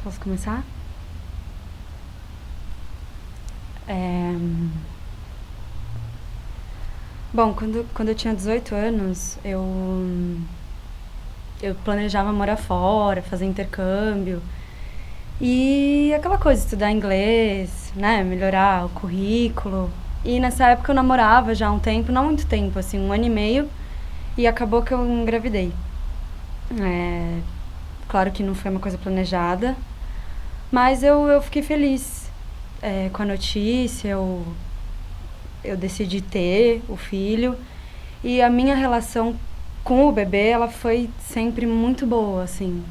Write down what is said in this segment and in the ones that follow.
Posso começar? É... Bom, quando eu tinha 18 anos, eu planejava morar fora, fazer intercâmbio. E aquela coisa, estudar inglês, né? Melhorar o currículo. E nessa época eu namorava já há um tempo, não muito tempo, assim, 1 ano e meio. E acabou que eu engravidei. É... Claro que não foi uma coisa planejada, mas eu fiquei feliz com a notícia. Eu decidi ter o filho. E a minha relação com o bebê, ela foi sempre muito boa, assim.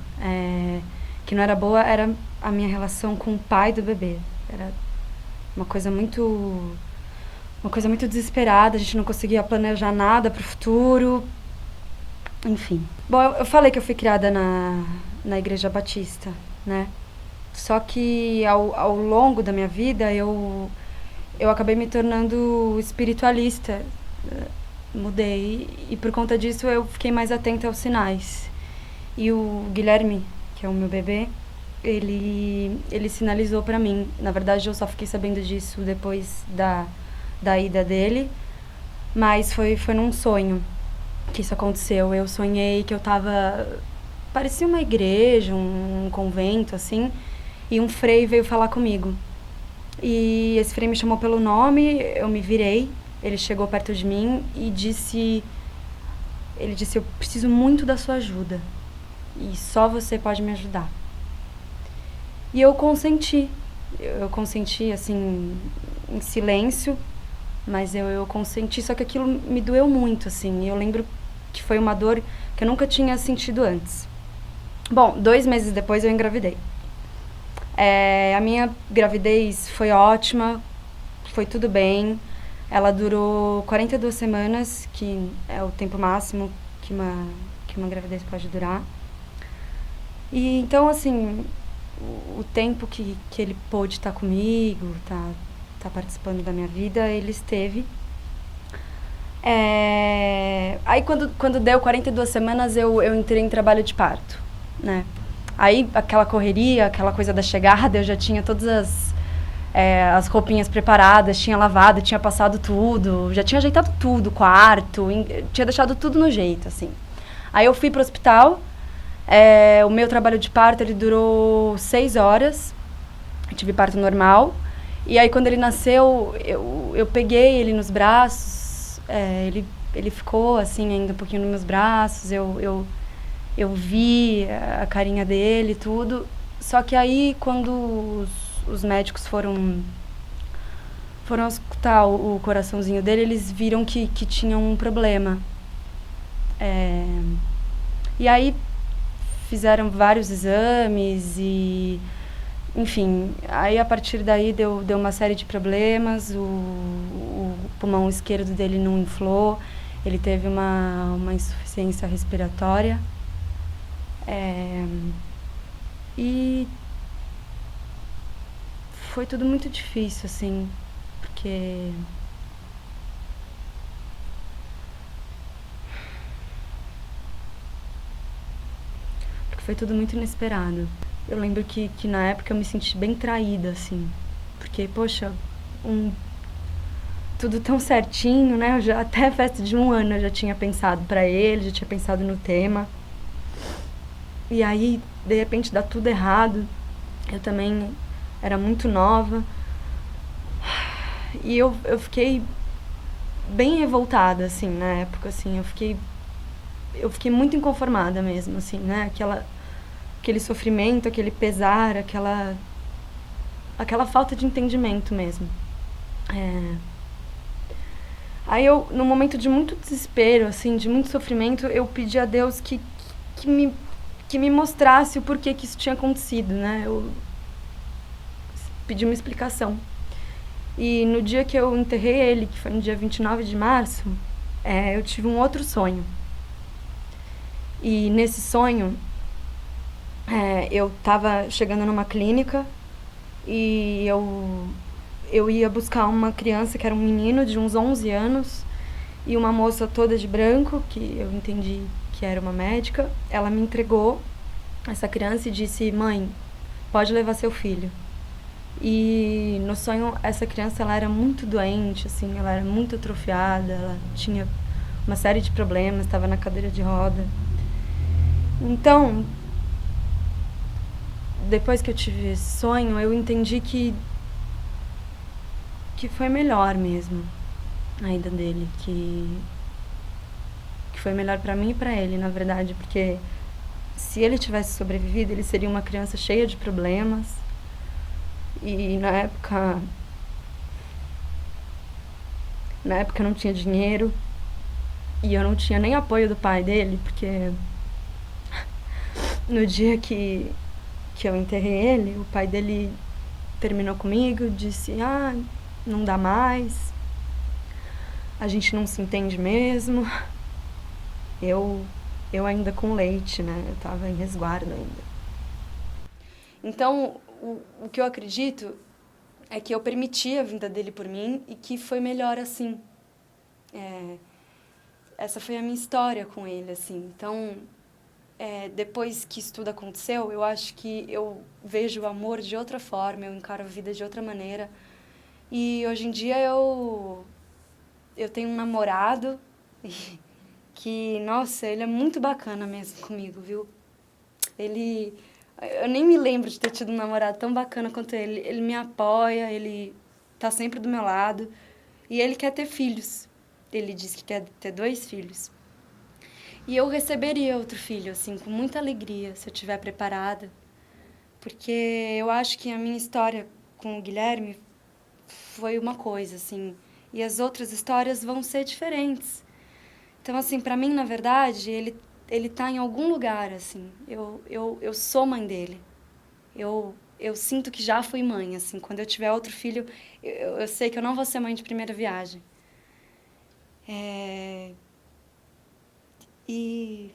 Que não era boa era a minha relação com o pai do bebê. Era uma coisa muito uma coisa muito desesperada, a gente não conseguia planejar nada pro futuro. Enfim. Bom, eu falei que eu fui criada na Igreja Batista, né? Só que ao longo da minha vida eu acabei me tornando espiritualista. Mudei e por conta disso eu fiquei mais atenta aos sinais. E o Guilherme, que é o meu bebê, ele sinalizou pra mim. Na verdade, eu só fiquei sabendo disso depois da ida dele, mas foi num sonho que isso aconteceu. Eu sonhei que eu tava... Parecia uma igreja, um convento, assim, e um frei veio falar comigo. E esse frei me chamou pelo nome, eu me virei, ele chegou perto de mim e disse... Ele disse, eu preciso muito da sua ajuda e só você pode me ajudar. E eu consenti. Eu consenti, assim, em silêncio, mas eu consenti, só que aquilo me doeu muito, assim. Eu lembro que foi uma dor que eu nunca tinha sentido antes. Bom, 2 meses depois eu engravidei. A minha gravidez foi ótima, foi tudo bem. Ela durou 42 semanas, que é o tempo máximo que uma gravidez pode durar. E então, assim, o tempo que ele pôde estar comigo, tá participando da minha vida, ele esteve. Aí quando deu 42 semanas eu entrei em trabalho de parto, né? Aí aquela correria, aquela coisa da chegada, eu já tinha todas as roupinhas preparadas, tinha lavado, tinha passado tudo, já tinha ajeitado tudo, quarto, tinha deixado tudo no jeito, assim. Aí eu fui pro hospital, o meu trabalho de parto, ele durou 6 horas, eu tive parto normal, e aí quando ele nasceu, eu peguei ele nos braços, ele ficou, assim, ainda um pouquinho nos meus braços, eu vi a carinha dele e tudo, só que aí quando os médicos foram escutar o coraçãozinho dele, eles viram que tinha um problema. E aí fizeram vários exames e, enfim, aí a partir daí deu uma série de problemas, o pulmão esquerdo dele não inflou, ele teve uma insuficiência respiratória. E foi tudo muito difícil, assim, porque foi tudo muito inesperado. Eu lembro que na época eu me senti bem traída, assim, porque, poxa, tudo tão certinho, né? Até a festa de 1 ano eu já tinha pensado pra ele, já tinha pensado no tema. E aí, de repente, dá tudo errado. Eu também era muito nova. E eu fiquei bem revoltada, assim, na época, assim. Eu fiquei muito inconformada mesmo, assim, né? Aquele sofrimento, aquele pesar, aquela falta de entendimento mesmo. Aí num momento de muito desespero, assim, de muito sofrimento, eu pedi a Deus que me mostrasse o porquê que isso tinha acontecido, né? Eu pedi uma explicação. E no dia que eu enterrei ele, que foi no dia 29 de março, eu tive um outro sonho. E nesse sonho, eu estava chegando numa clínica e eu ia buscar uma criança que era um menino de uns 11 anos e uma moça toda de branco, que eu entendi que era uma médica. Ela me entregou essa criança e disse, mãe, pode levar seu filho. E no sonho, essa criança, ela era muito doente, assim, ela era muito atrofiada, ela tinha uma série de problemas, estava na cadeira de roda. Então, depois que eu tive esse sonho, eu entendi que foi melhor mesmo a ida dele, que foi melhor pra mim e pra ele, na verdade, porque se ele tivesse sobrevivido, ele seria uma criança cheia de problemas. E na época eu não tinha dinheiro e eu não tinha nem apoio do pai dele, porque no dia que eu enterrei ele, o pai dele terminou comigo, disse: "Ah, não dá mais, a gente não se entende mesmo". Eu ainda com leite, né? Eu tava em resguardo ainda. Então, o que eu acredito é que eu permiti a vinda dele por mim e que foi melhor assim. Essa foi a minha história com ele, assim. Então, depois que isso tudo aconteceu, eu acho que eu vejo o amor de outra forma, eu encaro a vida de outra maneira. E hoje em dia eu tenho um namorado que, nossa, ele é muito bacana mesmo comigo, viu? Eu nem me lembro de ter tido um namorado tão bacana quanto ele. Ele me apoia, ele tá sempre do meu lado. E ele quer ter filhos. Ele disse que quer ter 2 filhos. E eu receberia outro filho, assim, com muita alegria, se eu estiver preparada. Porque eu acho que a minha história com o Guilherme foi uma coisa, assim. E as outras histórias vão ser diferentes. Então, assim, pra mim, na verdade, ele tá em algum lugar, assim. Eu sou mãe dele. Eu sinto que já fui mãe, assim. Quando eu tiver outro filho, eu sei que eu não vou ser mãe de primeira viagem. E